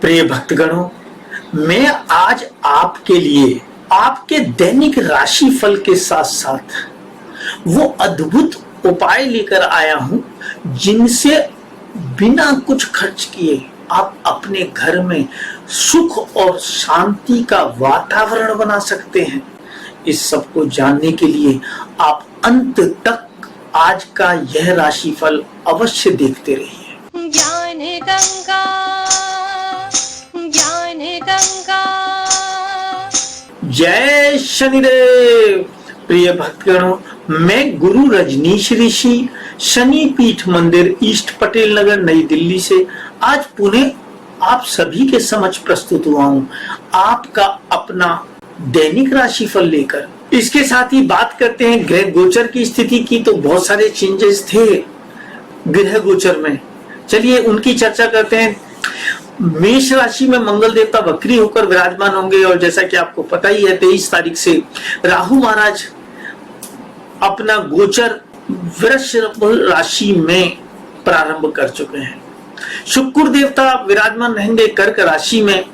प्रिय भक्तगणों, मैं आज आपके लिए आपके दैनिक राशि फल के साथ साथ वो अद्भुत उपाय लेकर आया हूं जिनसे बिना कुछ खर्च किए आप अपने घर में सुख और शांति का वातावरण बना सकते हैं। इस सब को जानने के लिए आप अंत तक आज का यह राशिफल अवश्य देखते रहिए। ज्ञान गंगा, ज्ञान गंगा। जय शनिदेव। प्रिय भक्तगणों, मैं गुरु रजनीश ऋषि, शनि पीठ मंदिर, ईस्ट पटेल नगर, नई दिल्ली से आज पुनः आप सभी के समक्ष प्रस्तुत हुआ हूँ आपका अपना दैनिक राशिफल लेकर। इसके साथ ही बात करते हैं ग्रह गोचर की स्थिति की। तो बहुत सारे चेंजेस थे ग्रह गोचर में, चलिए उनकी चर्चा करते हैं। मेष राशि में मंगल देवता वक्री होकर विराजमान होंगे और जैसा कि आपको पता ही है 23 तारीख से राहु महाराज अपना गोचर वृषभ राशि में प्रारंभ कर चुके हैं। शुक्र देवता विराजमान रहेंगे कर्क राशि में,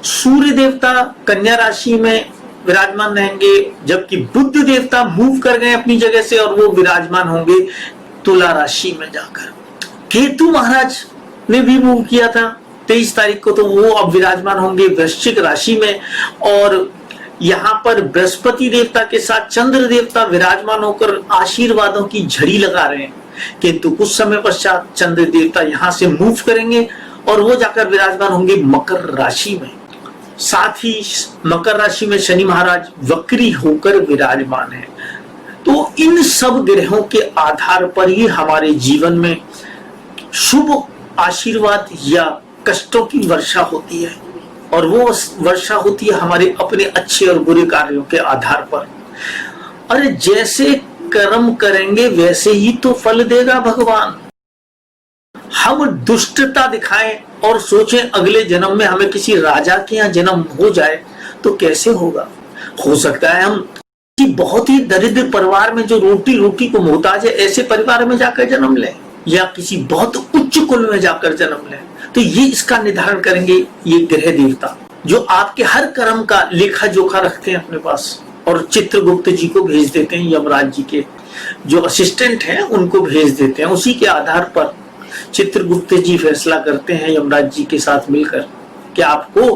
सूर्य देवता कन्या राशि में विराजमान रहेंगे, जबकि बुध देवता मूव कर गए अपनी जगह से और वो विराजमान होंगे तुला राशि में जाकर। केतु महाराज ने भी मूव किया था 23 तारीख को, तो वो अब विराजमान होंगे वृश्चिक राशि में। और यहाँ पर बृहस्पति देवता के साथ चंद्र देवता विराजमान होकर आशीर्वादों की झड़ी लगा रहे हैं, किंतु कुछ समय पश्चात चंद्र देवता यहाँ से मूव करेंगे और वो जाकर विराजमान होंगे मकर राशि में। साथ ही मकर राशि में शनि महाराज वक्री होकर विराजमान है। तो इन सब ग्रहों के आधार पर ही हमारे जीवन में शुभ आशीर्वाद या कष्टों की वर्षा होती है, और वो वर्षा होती है हमारे अपने अच्छे और बुरे कार्यों के आधार पर। अरे जैसे कर्म करेंगे वैसे ही तो फल देगा भगवान। हम दुष्टता दिखाएं और सोचें अगले जन्म में हमें किसी राजा के यहाँ जन्म हो जाए तो कैसे होगा। हो सकता है हम किसी बहुत ही दरिद्र परिवार में जो रोटी को मोहताज है ऐसे परिवार में जाकर जन्म लें, या किसी बहुत उच्च कुल में जाकर जन्म लें। तो ये इसका निर्धारण करेंगे ये ग्रह देवता, जो आपके हर कर्म का लेखा जोखा रखते हैं अपने पास और चित्रगुप्त जी को भेज देते हैं, यमराज जी के जो असिस्टेंट हैं उनको भेज देते हैं। उसी के आधार पर चित्रगुप्त जी फैसला करते हैं यमराज जी के साथ मिलकर कि आपको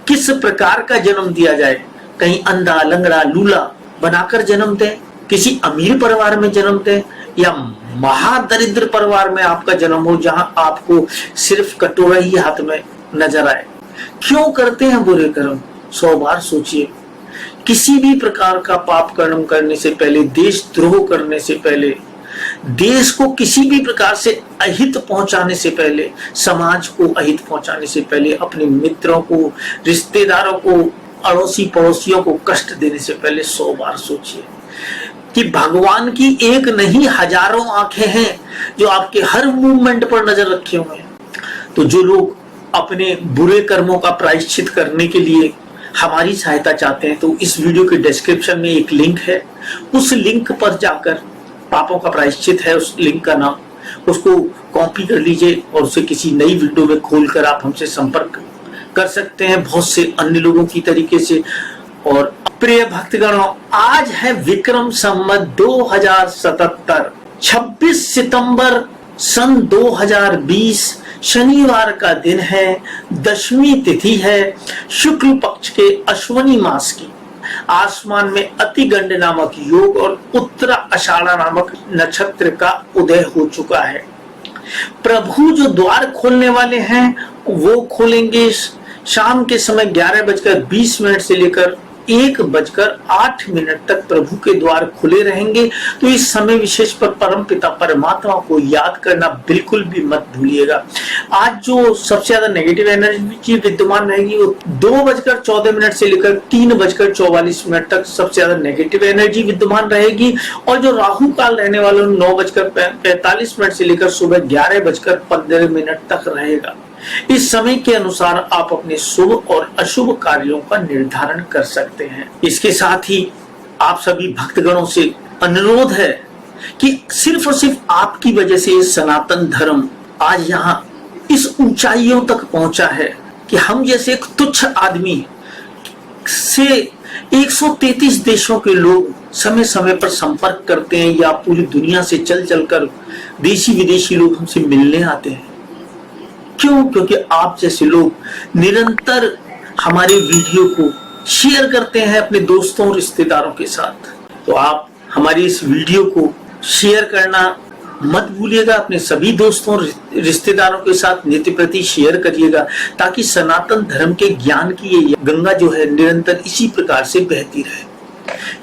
किस प्रकार का जन्म दिया जाए। कहीं अंधा लंगड़ा लूला बनाकर जन्म दें, किसी अमीर परिवार में जन्म दें, या महादरिद्र परिवार में आपका जन्म हो जहां आपको सिर्फ कटोरा ही हाथ में नजर आए। क्यों करते हैं बुरे कर्म? 100 बार सोचिए। किसी भी प्रकार का पाप कर्म करने से पहले, देशद्रोह करने से पहले, देश को किसी भी प्रकार से अहित पहुंचाने से पहले, समाज को अहित पहुंचाने से पहले, अपने मित्रों को, रिश्तेदारों को, अड़ोसी पड़ोसियों को कष्ट देने से पहले 100 बार सोचिए कि भगवान की एक नहीं हजारों आंखें हैं जो आपके हर मूवमेंट पर नजर रखे हुए हैं। तो जो लोग अपने बुरे कर्मों का प्रायश्चित करने के लिए हमारी सहायता चाहते हैं तो इस वीडियो के डिस्क्रिप्शन में एक लिंक है, उस लिंक पर जाकर पापों का प्रायश्चित है उस लिंक का नाम, उसको कॉपी कर लीजिए और उसे किसी नई वीडियो में खोलकर आप हमसे संपर्क कर सकते हैं बहुत से अन्य लोगों की तरीके से। और प्रिय भक्तगणों, आज है विक्रम संवत 2077, 26 सितंबर सन 2020, शनिवार का दिन है, दशमी तिथि है, शुक्ल पक्ष के अश्वनी मास की। आसमान में अतिगंड नामक योग और उत्तरा आषाढ़ा नामक नक्षत्र का उदय हो चुका है। प्रभु जो द्वार खोलने वाले हैं वो खोलेंगे शाम के समय 11:20 से लेकर 1:08 तक प्रभु के द्वार खुले रहेंगे। तो इस समय विशेष पर परम पिता परमात्मा को याद करना बिल्कुल भी मत भूलिएगा। आज जो सबसे ज्यादा नेगेटिव एनर्जी विद्यमान रहेगी वो 2:14 से लेकर 3:44 तक सबसे ज्यादा नेगेटिव एनर्जी विद्यमान रहेगी, और जो राहु काल रहने वाला 9:45 से लेकर सुबह 11:15 तक रहेगा। इस समय के अनुसार आप अपने शुभ और अशुभ कार्यों का निर्धारण कर सकते हैं। इसके साथ ही आप सभी भक्तगणों से अनुरोध है कि सिर्फ और सिर्फ आपकी वजह से सनातन धर्म आज यहाँ इस ऊंचाइयों तक पहुंचा है कि हम जैसे एक तुच्छ आदमी से 133 देशों के लोग समय समय पर संपर्क करते हैं, या पूरी दुनिया से चल चल कर देशी विदेशी लोग हमसे मिलने आते हैं। क्यों? क्योंकि आप जैसे लोग निरंतर हमारे वीडियो को शेयर करते हैं अपने दोस्तों और रिश्तेदारों के साथ। तो आप हमारी इस वीडियो को शेयर करना मत भूलिएगा, अपने सभी दोस्तों और रिश्तेदारों के साथ नित्य प्रति शेयर करिएगा, ताकि सनातन धर्म के ज्ञान की ये गंगा जो है निरंतर इसी प्रकार से बहती रहे।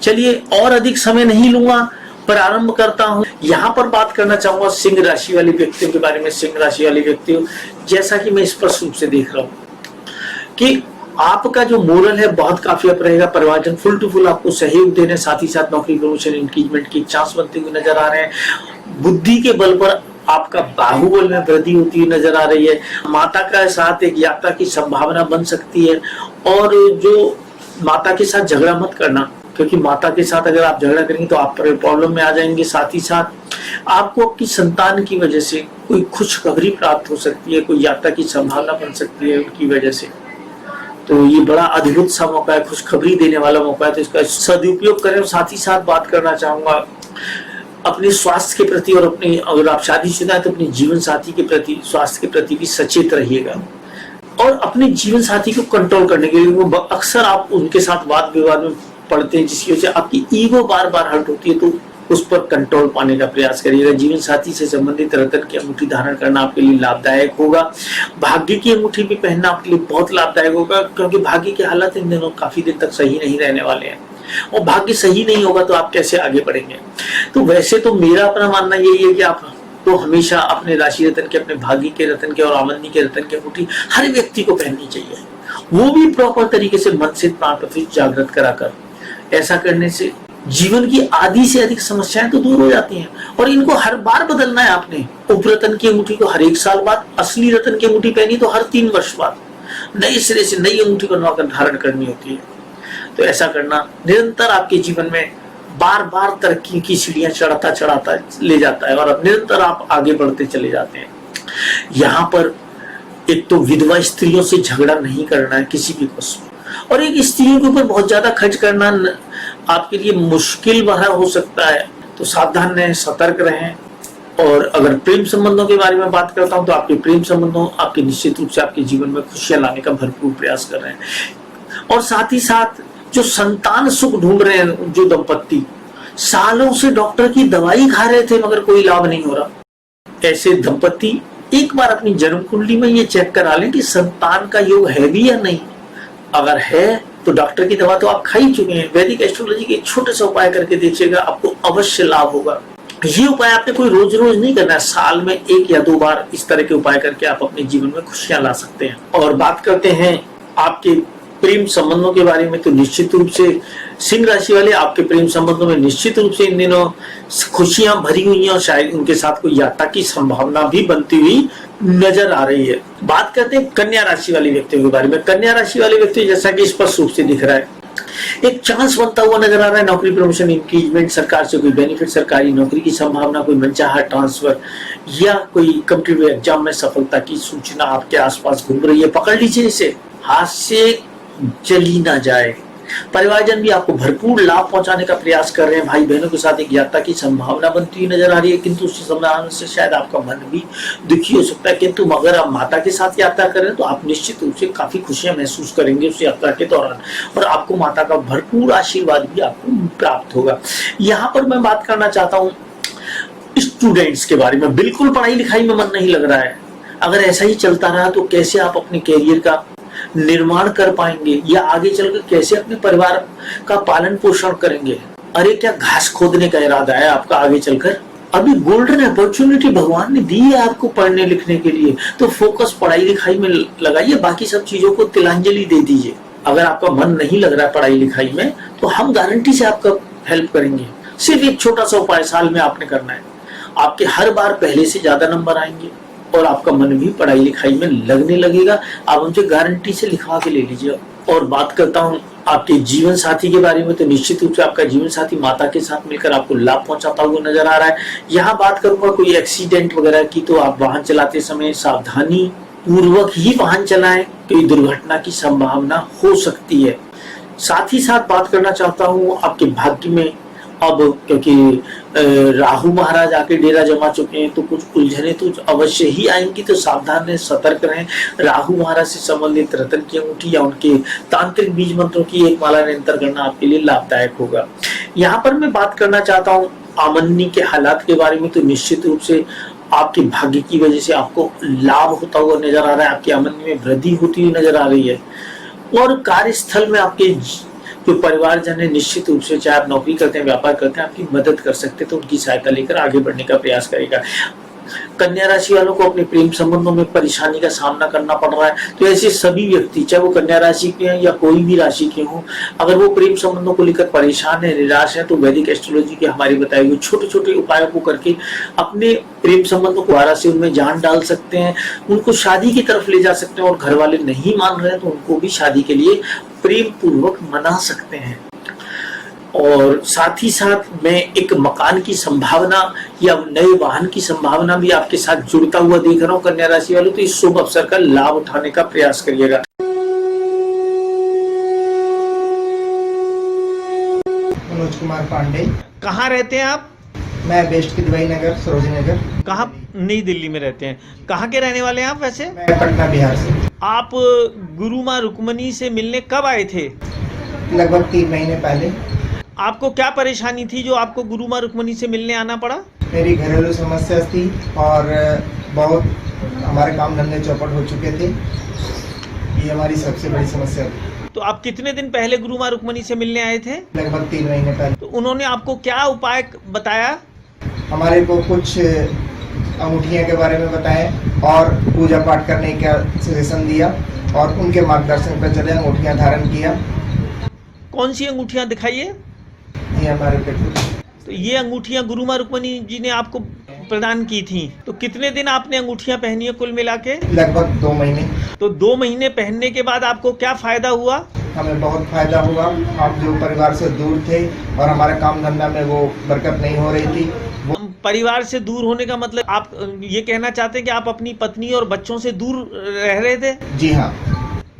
चलिए और अधिक समय नहीं लूंगा, प्रारंभ करता हूं। यहाँ पर बात करना चाहूंगा सिंह राशि वाले व्यक्तियों के बारे में। सिंह राशि वाले व्यक्तियों, जैसा कि मैं स्पष्ट रूप से देख रहा हूँ कि आपका जो मोरल है बहुत काफी अप रहेगा। परिवारजन फुल टू फुल आपको सहयोग दे रहे हैं, साथ ही साथ नौकरी प्रमोशन इंक्रीजमेंट की चांस बनते हुए नजर आ रहे हैं। बुद्धि के बल पर आपका बाहुबल में वृद्धि होती हुई नजर आ रही है। माता का साथ एक यात्रा की संभावना बन सकती है। और जो माता के साथ झगड़ा मत करना, क्योंकि माता के साथ अगर आप झगड़ा करेंगे तो आप प्रॉब्लम में आ जाएंगे। साथ ही साथ आपको आपकी संतान की वजह से कोई खुशखबरी प्राप्त हो सकती है, कोई यात्रा की संभावना बन सकती है उनकी वजह से। तो ये बड़ा अद्भुत सा मौका है, खुशखबरी देने वाला मौका है, तो इसका सदुपयोग करें। साथ ही साथ बात करना चाहूंगा अपने स्वास्थ्य के प्रति, और अपने, अगर आप शादीशुदा है तो अपने जीवन साथी के प्रति, स्वास्थ्य के प्रति भी सचेत रहिएगा। और अपने जीवन साथी को कंट्रोल करने के लिए अक्सर आप उनके साथ वाद विवाद में पड़ते हैं, जिसकी वजह से आपकी ईगो बार बार हर्ट होती है, तो उस पर कंट्रोल पाने का प्रयास करिएगा। जीवन साथी से संबंधित रतन की अंगूठी धारण करना आपके लिए लाभदायक होगा। भाग्य की अंगूठी भी पहनना आपके लिए बहुत लाभदायक होगा, क्योंकि भाग्य के हालात इन दिनों काफी दिन तक सही नहीं रहने वाले हैं, और भाग्य सही नहीं होगा तो आप कैसे आगे बढ़ेंगे। तो वैसे तो मेरा अपना मानना यही है कि आप तो हमेशा अपने राशि रतन के, अपने भाग्य के रतन के और आमदनी के रतन की अंगूठी हर व्यक्ति को पहननी चाहिए, वो भी प्रॉपर तरीके से मन से प्राण प्रति जागृत कराकर। ऐसा करने से जीवन की आधी से अधिक समस्याएं तो दूर हो जाती हैं, और इनको हर बार बदलना है आपने। उपरतन की अंगूठी को हर 1 साल बाद, असली रतन की अंगूठी पहनी तो हर 3 वर्ष बाद नए सिरे से नई अंगूठी बनवाकर धारण करनी होती है। तो ऐसा करना निरंतर आपके जीवन में बार बार तरक्की की सीढ़ियां चढ़ाता चढ़ाता ले जाता है, और अब निरंतर आप आगे बढ़ते चले जाते हैं। यहाँ पर एक तो विधवा स्त्रियों से झगड़ा नहीं करना है किसी भी वस्तु, और एक स्त्रियों के ऊपर बहुत ज्यादा खर्च करना आपके लिए मुश्किल भरा हो सकता है। तो सावधान रहें, सतर्क रहें। और अगर प्रेम संबंधों के बारे में बात करता हूं तो आपके प्रेम संबंधों आपके निश्चित रूप से आपके जीवन में खुशियां लाने का भरपूर प्रयास कर रहे हैं। और साथ ही साथ जो संतान सुख ढूंढ रहे हैं, जो दंपत्ति सालों से डॉक्टर की दवाई खा रहे थे मगर कोई लाभ नहीं हो रहा, ऐसे दंपत्ति एक बार अपनी जन्म कुंडली में ये चेक करा लें कि संतान का योग है भी या नहीं। अगर है तो डॉक्टर की दवा तो आप खा ही चुके हैं। वैदिक एस्ट्रोलॉजी के छोटे से उपाय करके देखिएगा, आपको अवश्य लाभ होगा। ये उपाय आपने कोई रोज रोज नहीं करना है, साल में 1 या 2 बार इस तरह के उपाय करके आप अपने जीवन में खुशियां ला सकते हैं। और बात करते हैं आपके प्रेम संबंधों के बारे में, तो निश्चित रूप से सिंह राशि वाले आपके प्रेम संबंधों में निश्चित रूप से इन दिनों खुशियां भरी हुई हैं, और शायद उनके साथ कोई यात्रा की संभावना भी बनती हुई नजर आ रही है। बात करते हैं कन्या राशि वाले व्यक्तियों के बारे में। कन्या राशि वाले व्यक्ति, जैसा कि स्पष्ट रूप से दिख रहा है, एक चांस बनता हुआ नजर आ रहा है। नौकरी प्रमोशन इंक्रीजमेंट, सरकार से कोई बेनिफिट, सरकारी नौकरी की संभावना, कोई मनचाहा ट्रांसफर, या कोई कॉम्पिटिटिव एग्जाम में सफलता की सूचना आपके आसपास घूम रही है। पकड़ लीजिए इसे, हाथ से चली ना जाए। परिवारजन भी आपको भरपूर लाभ पहुंचाने का प्रयास कर रहे हैं। भाई बहनों के साथ एक यात्रा की संभावना बनती हुई नजर आ रही है, किंतु उस संभावना से शायद आपका मन भी दुखी हो सकता है। किंतु अगर आप माता के साथ यात्रा करें तो आप निश्चित रूप से काफी खुशियां महसूस करेंगे उस यात्रा के दौरान, और आपको माता का भरपूर आशीर्वाद भी आपको प्राप्त होगा। यहाँ पर मैं बात करना चाहता हूँ स्टूडेंट्स के बारे में। बिल्कुल पढ़ाई लिखाई में मन नहीं लग रहा है। अगर ऐसा ही चलता रहा तो कैसे आप अपने कैरियर का निर्माण कर पाएंगे, या आगे चलकर कैसे अपने परिवार का पालन पोषण करेंगे। अरे क्या घास खोदने का इरादा है आपका आगे चलकर? अभी गोल्डन अपॉर्चुनिटी भगवान ने दी है आपको पढ़ने लिखने के लिए, तो फोकस पढ़ाई लिखाई में लगाइए, बाकी सब चीजों को तिलांजलि दे दीजिए। अगर आपका मन नहीं लग रहा है पढ़ाई लिखाई में तो हम गारंटी से आपका हेल्प करेंगे। सिर्फ एक छोटा सा उपाय साल में आपने करना है, आपके हर बार पहले से ज्यादा नंबर आएंगे और आपका मन भी पढ़ाई लिखाई में लगने लगेगा। आप हमसे गारंटी से लिखवा के ले लीजिए। और बात करता हूँ आपके जीवन साथी के बारे में, तो निश्चित रूप से आपका जीवन साथी माता के साथ मिलकर आपको लाभ पहुंचाता हुआ नजर आ रहा है। यहाँ बात करूंगा कोई एक्सीडेंट वगैरह की, तो आप वाहन चलाते समय सावधानी पूर्वक ही वाहन चलाएं, कई दुर्घटना की संभावना हो सकती है। साथ ही साथ बात करना चाहता हूँ आपके भाग्य में, अब क्योंकि राहु महाराज आके डेरा जमा चुके हैं तो कुछ उलझने तो अवश्य ही आएंगी, तो सावधान रहें, सतर्क रहें। राहु महाराज से संबंधित रतन की अंगूठी या उनके तांत्रिक बीज मंत्रों की एक माला निरंतर करना आपके लिए लाभदायक होगा। यहाँ पर मैं बात करना चाहता हूँ आमदनी के हालात के बारे में। तो निश्चित रूप से आपके भाग्य की वजह से आपको लाभ होता हुआ नजर आ रहा है, आपकी आमदनी में वृद्धि होती हुई नजर आ रही है। और कार्यस्थल में आपके जो परिवारजन है, निश्चित रूप से चाहे आप नौकरी करते हैं, व्यापार करते हैं, आपकी मदद कर सकते हैं, तो उनकी सहायता लेकर आगे बढ़ने का प्रयास करेगा। कन्या राशि वालों को अपने प्रेम संबंधों में परेशानी का सामना करना पड़ रहा है, तो ऐसे सभी व्यक्ति, चाहे वो कन्या राशि के हैं या कोई भी राशि के हों, अगर वो प्रेम संबंधों को लेकर परेशान है, निराश है, तो वैदिक एस्ट्रोलॉजी के हमारी बताई हुई छोटे छोटे उपायों को करके अपने प्रेम संबंधों को दोबारा से उनमें जान डाल सकते हैं, उनको शादी की तरफ ले जा सकते हैं। और घर वाले नहीं मान रहे हैं तो उनको भी शादी के लिए प्रेम पूर्वक मना सकते हैं। और साथ ही साथ मैं एक मकान की संभावना या नए वाहन की संभावना भी आपके साथ जुड़ता हुआ देख रहा हूँ कन्या राशि वालों, तो इस शुभ अवसर का लाभ उठाने का प्रयास करिएगा। मनोज कुमार पांडे। कहाँ रहते हैं आप? मैं वेस्ट की दुबई नगर, सरोजनी नगर। कहाँ? नई दिल्ली में रहते हैं। कहाँ के रहने वाले हैं आप वैसे? मैं पटना, बिहार से। आप गुरु माँ रुक्मणी से मिलने कब आए थे? लगभग 3 महीने पहले। आपको क्या परेशानी थी जो आपको गुरु माँ रुक्मणी से मिलने आना पड़ा? मेरी घरेलू समस्या थी और बहुत हमारे काम धंधे चौपट हो चुके थे, ये हमारी सबसे बड़ी समस्या थी। तो आप कितने दिन पहले गुरु माँ रुक्मणी से मिलने आए थे? लगभग 3 महीने पहले। तो उन्होंने आपको क्या उपाय बताया? हमारे को कुछ अंगूठियाँ के बारे में बताएं और पूजा पाठ करने का सजेशन दिया और उनके मार्गदर्शन पर चले अंगूठियाँ धारण किया। कौन सी अंगूठियाँ दिखाइए? ये हमारे पे तो ये अंगूठियाँ गुरु माँ रुक्मणी जी ने आपको प्रदान की थी। तो कितने दिन आपने अंगूठियाँ पहनी है कुल मिला के? लगभग 2 महीने। तो 2 महीने पहनने के बाद आपको क्या फायदा हुआ? हमें बहुत फायदा हुआ। हम जो परिवार से दूर थे और हमारे काम धंधा में वो बरकत नहीं हो रही थी। परिवार से दूर होने का मतलब आप ये कहना चाहते हैं कि आप अपनी पत्नी और बच्चों से दूर रह रहे थे? जी हाँ।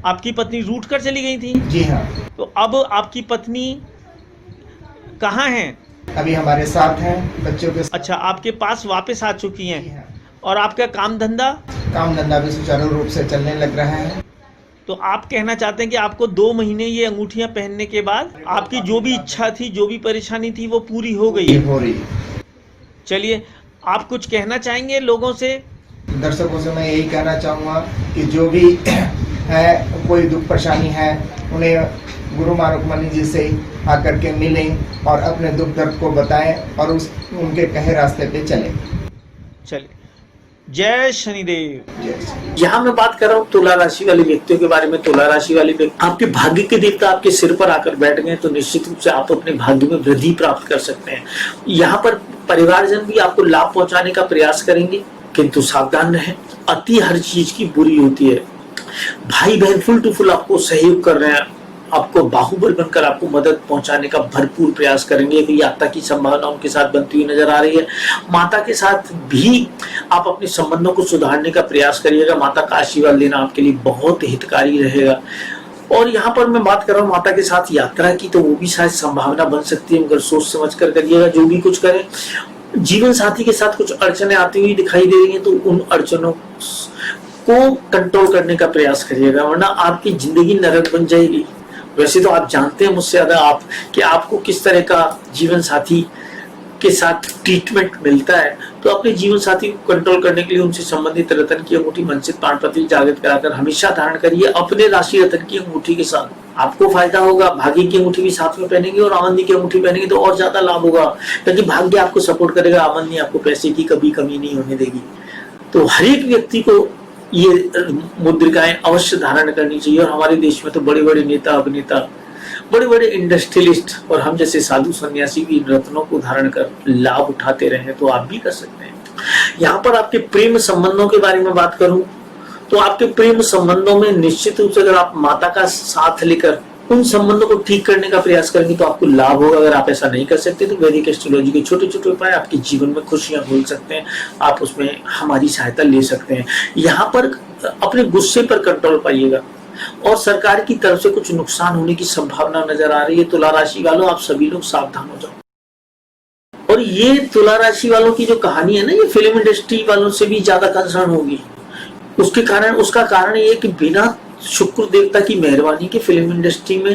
आपकी पत्नी रूठ कर चली गई थी? जी हाँ। तो अब आपकी पत्नी कहाँ हैं? अभी हमारे साथ हैं, बच्चों के साथ। अच्छा, आपके पास वापस आ चुकी जी हैं। हाँ। और आपका काम धंधा? काम धंधा भी सुचारू रूप से चलने लग रहा है। तो आप कहना चाहते हैं कि आपको 2 महीने ये अंगूठियां पहनने के बाद आपकी जो भी इच्छा थी, जो भी परेशानी थी, वो पूरी हो गई है? हो रही है। चलिए, आप कुछ कहना चाहेंगे लोगों से? दर्शकों से मैं यही कहना चाहूँगा कि जो भी है, कोई दुख परेशानी है, उन्हें गुरु माँ रुक्मणी जी से आकर के मिलें और अपने दुख दर्द को बताएं और उनके कहे रास्ते पे चलें। चलिए, जय शनिदेव। यहाँ मैं बात कर रहा हूँ तुला राशि वाले व्यक्तियों के बारे में। तुला राशि वाले व्यक्ति, आपके भाग्य के देवता आपके सिर पर आकर बैठ गए तो निश्चित रूप से आप अपने भाग्य में वृद्धि प्राप्त कर सकते हैं। यहाँ पर परिवारजन भी आपको लाभ पहुंचाने का प्रयास करेंगे, किंतु सावधान रहें, अति हर चीज की बुरी होती है। भाई बहन फुल टू फुल आपको सहयोग कर रहे हैं, आपको बाहुबल बनकर आपको मदद पहुंचाने का भरपूर प्रयास करेंगे। एक यात्रा की संभावना उनके साथ बनती हुई नजर आ रही है। माता के साथ भी आप अपने संबंधों को सुधारने का प्रयास करिएगा। माता का आशीर्वाद लेना आपके लिए बहुत हितकारी रहेगा। और यहाँ पर मैं बात कर रहा हूँ माता के साथ यात्रा की, तो वो भी शायद संभावना बन सकती है, मगर सोच समझ कर करिएगा जो भी कुछ करें। जीवन साथी के साथ कुछ अड़चने आती हुई दिखाई दे रही हैं, तो उन अड़चनों को कंट्रोल करने का प्रयास करिएगा, वरना आपकी जिंदगी नरक बन जाएगी। वैसे तो आप जानते हैं मुझसे ज्यादा आप कि आपको किस तरह का जीवन साथी के साथ ट्रीटमेंट मिलता है, तो अपने जीवन साथी को कंट्रोल करने के लिए उनसे संबंधित रतन की अंगूठी मनसित प्राणपति जागृत कराकर हमेशा धारण करिए अपने राशि रतन की अंगूठी के साथ। आपको फायदा होगा। भाग्य की अंगूठी भी साथ में पहनेंगे और आमदनी की अंगूठी पहनेंगे तो और ज्यादा लाभ होगा, क्योंकि भाग्य आपको सपोर्ट करेगा, आमदनी आपको पैसे की कभी कमी नहीं होने देगी। तो हर एक व्यक्ति को ये मुद्रिकाएं अवश्य धारण करनी चाहिए। और हमारे देश में तो बड़े बड़े नेता, अभिनेता, बड़े बड़े इंडस्ट्रियलिस्ट और हम जैसे साधु सन्यासी भी इन रत्नों को धारण कर लाभ उठाते रहे, तो आप भी कर सकते हैं। यहाँ पर आपके प्रेम संबंधों के बारे में बात करूं तो आपके प्रेम संबंधों में निश्चित रूप से अगर आप माता का साथ लेकर उन संबंधों को ठीक करने का प्रयास करेंगे तो आपको लाभ होगा। अगर आप ऐसा नहीं कर सकते तो वैदिक एस्ट्रोलॉजी के छोटे छोटे उपाय आपके जीवन में खुशियां खोल सकते हैं। आप उसमें हमारी सहायता ले सकते हैं। यहाँ पर अपने गुस्से पर कंट्रोल पाइएगा और सरकार की तरफ से कुछ नुकसान होने की संभावना नजर आ रही है। तुला राशि वालों, आप सभी लोग सावधान हो जाओ। और ये तुला राशि वालों की जो कहानी है ना, ये फिल्म इंडस्ट्री वालों से भी ज्यादा कंसर्न होगी। उसका कारण ये कि बिना शुक्र देवता की मेहरबानी के फिल्म इंडस्ट्री में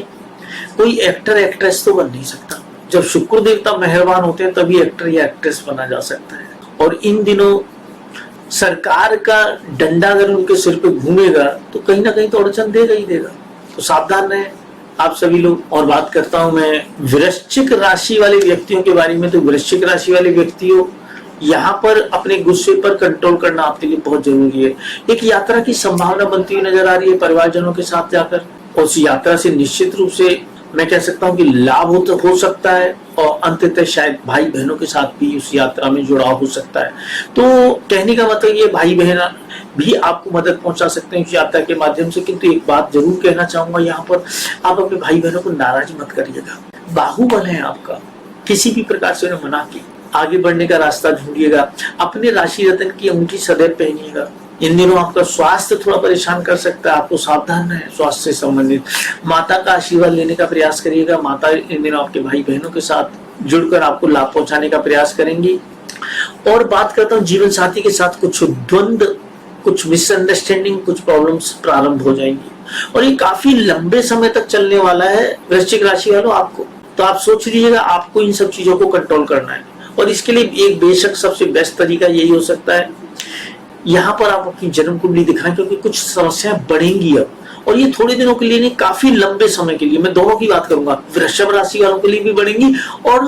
कोई एक्टर एक्ट्रेस तो बन नहीं सकता। जब शुक्र देवता मेहरबान होते हैं तभी एक्टर या एक्ट्रेस बना जा सकता है। और इन दिनों सरकार का डंडा अगर उनके सिर पे घूमेगा तो कहीं ना कहीं तो अड़चन देगा ही देगा। तो सावधान रहें आप सभी लोग। और बात करता हूं मैं वृश्चिक राशि वाले व्यक्तियों के बारे में। तो वृश्चिक राशि वाले व्यक्तियों, यहाँ पर अपने गुस्से पर कंट्रोल करना आपके लिए बहुत जरूरी है। एक यात्रा की संभावना बनती हुई नजर आ रही है परिवारजनों के साथ जाकर, और उस यात्रा से निश्चित रूप से मैं कह सकता हूँ कि लाभ हो सकता है और अंततः शायद भाई बहनों के साथ भी उस यात्रा में जुड़ाव हो सकता है। तो कहने का मतलब ये भाई बहन भी आपको मदद पहुंचा सकते हैं उस यात्रा के माध्यम से। किंतु एक बात जरूर कहना चाहूंगा, यहाँ पर आप अपने भाई बहनों को नाराज मत करिएगा। बाहुबल है आपका, किसी भी प्रकार से उन्हें मना के आगे बढ़ने का रास्ता ढूंढिएगा। अपने राशि रत्न की अंगूठी सदैव पहनिएगा। इन दिनों आपका स्वास्थ्य थोड़ा परेशान कर सकता है, आपको सावधान रहें स्वास्थ्य से संबंधित। माता का आशीर्वाद लेने का प्रयास करिएगा। माता इन दिनों आपके भाई बहनों के साथ जुड़कर आपको लाभ पहुंचाने का प्रयास करेंगी। और बात करता हूँ जीवन साथी के साथ कुछ द्वंद्व, कुछ मिसअंडरस्टैंडिंग, कुछ प्रॉब्लम्स प्रारंभ हो जाएंगी और ये काफी लंबे समय तक चलने वाला है वृश्चिक राशि वालों आपको। तो आप सोच लीजिएगा आपको इन सब चीजों को कंट्रोल करना है और इसके लिए एक बेशक सबसे बेस्ट तरीका यही हो सकता है, यहाँ पर आप अपनी जन्म कुंडली दिखाएं, क्योंकि कुछ समस्याएं बढ़ेंगी अब, और ये थोड़े दिनों के लिए नहीं, काफी लंबे समय के लिए। मैं दोनों की बात करूंगा, वृषभ राशि वालों के लिए भी बढ़ेंगी और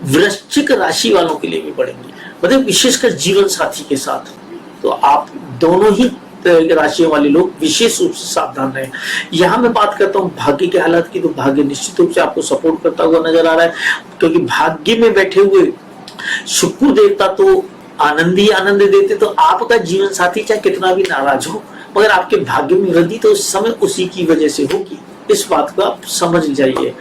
वृश्चिक राशि वालों के लिए भी बढ़ेंगी, मतलब विशेषकर जीवन साथी के साथ। तो आप दोनों ही राशियों वाले लोग विशेष रूप से सावधान रहें। यहाँ मैं बात करता हूँ भाग्य के हालात की, तो भाग्य निश्चित रूप से आपको सपोर्ट करता हुआ नजर आ रहा है, क्योंकि भाग्य में बैठे हुए शुक्र देवता तो आनंद ही आनंद देते। तो आपका जीवन साथी चाहे कितना भी नाराज हो, मगर आपके भाग्य में वृद्धि तो उस समय उसी की वजह से होगी। इस बात को आप समझ जाइए।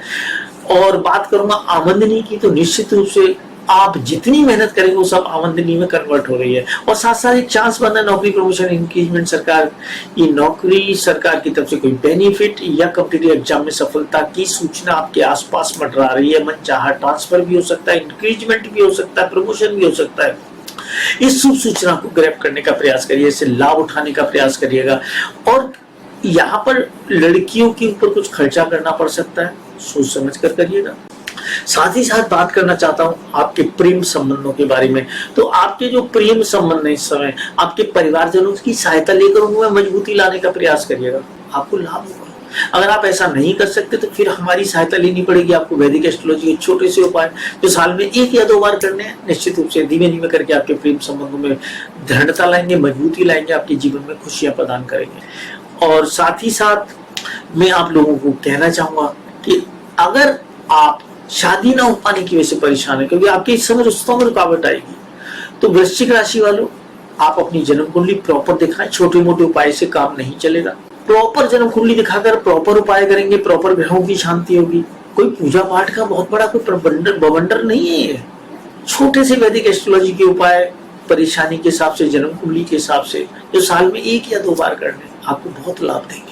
और बात करूंगा आमदनी की, तो निश्चित रूप से आप जितनी मेहनत करेंगे वो सब आमदनी में कन्वर्ट हो रही है। और साथ साथ एक चांस बन रहा है नौकरी, प्रमोशन, इंक्रीजमेंट, सरकार की नौकरी, सरकार की तरफ से कोई बेनिफिट या कॉम्पिटिटिव एग्जाम में सफलता की सूचना आपके आसपास मंडरा रही है। मनचाहा ट्रांसफर भी हो सकता है, इंक्रीजमेंट भी हो सकता है, प्रमोशन भी हो सकता है। इस शुभ सूचना को ग्रैब करने का प्रयास करिए, इससे लाभ उठाने का प्रयास करिएगा। और यहाँ पर लड़कियों के ऊपर कुछ खर्चा करना पड़ सकता है, सोच समझ कर करिएगा। साथ ही साथ बात करना चाहता हूँ आपके प्रेम संबंधों के बारे में। तो आपके जो प्रेम संबंध है इस समय, आपके परिवारजनों की सहायता लेकर उनमें मजबूती लाने का प्रयास करिएगा, आपको लाभ होगा। अगर आप ऐसा नहीं कर सकते तो फिर हमारी सहायता लेनी पड़ेगी आपको। वैदिक एस्ट्रोलॉजी के छोटे से उपाय जो साल में 1 या 2 बार करने हैं, निश्चित रूप से धीमे धीमे करके आपके प्रेम संबंधों में दृढ़ता लाएंगे, मजबूती लाएंगे, आपके जीवन में खुशियां प्रदान करेंगे। और साथ ही साथ मैं आप लोगों को कहना चाहूंगा कि अगर आप शादी ना हो पाने की वजह से परेशान है, क्योंकि आपके इस समय रिश्तों में रुकावट आएगी, तो वृश्चिक राशि वालों आप अपनी जन्म कुंडली प्रॉपर दिखाएं। छोटे मोटे उपाय से काम नहीं चलेगा। प्रॉपर जन्म कुंडली दिखाकर प्रॉपर उपाय करेंगे, प्रॉपर ग्रहों की शांति होगी। कोई पूजा पाठ का बहुत बड़ा कोई बवंडर नहीं है ये। छोटे से वैदिक एस्ट्रोलॉजी के उपाय परेशानी के हिसाब से, जन्म कुंडली के हिसाब से, जो साल में 1 या 2 बार करने आपको बहुत लाभ देंगे।